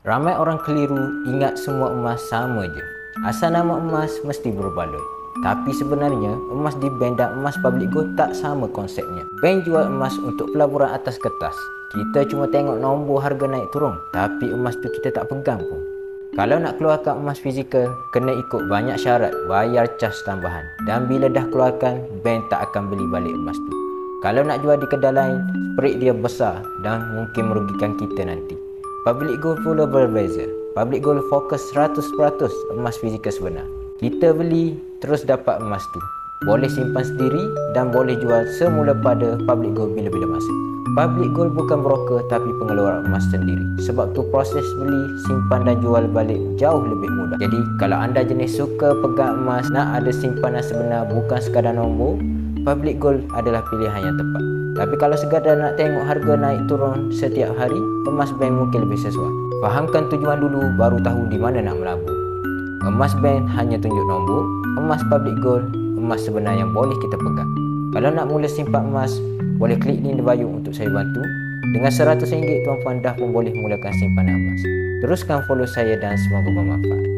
Ramai orang keliru ingat semua emas sama je. Asal nama emas mesti berbaloi. Tapi sebenarnya emas di bank dan emas public gold tak sama konsepnya. Bank jual emas untuk pelaburan atas kertas. Kita cuma tengok nombor harga naik turun, tapi emas tu kita tak pegang pun. Kalau nak keluarkan emas fizikal, kena ikut banyak syarat, bayar cas tambahan. Dan bila dah keluarkan, bank tak akan beli balik emas tu. Kalau nak jual di kedai lain, perik dia besar dan mungkin merugikan kita nanti. Public gold pula berbeza. Public gold fokus 100% emas fizikal sebenar. Kita beli, terus dapat emas tu. Boleh simpan sendiri dan boleh jual semula pada public gold bila-bila masa. Public gold bukan broker tapi pengeluar emas sendiri. Sebab tu proses beli, simpan dan jual balik jauh lebih mudah. Jadi kalau anda jenis suka pegang emas, nak ada simpanan sebenar bukan sekadar nombor, public gold adalah pilihan yang tepat. Tapi kalau sekadar nak tengok harga naik turun setiap hari, emas bank mungkin lebih sesuai. Fahamkan tujuan dulu baru tahu di mana nak melabur. Emas bank hanya tunjuk nombor, emas public gold, emas sebenar yang boleh kita pegang. Kalau nak mula simpan emas, boleh klik link di bio untuk saya bantu. Dengan RM100 tuan-puan dah pun boleh mulakan simpanan emas. Teruskan follow saya dan semoga bermanfaat.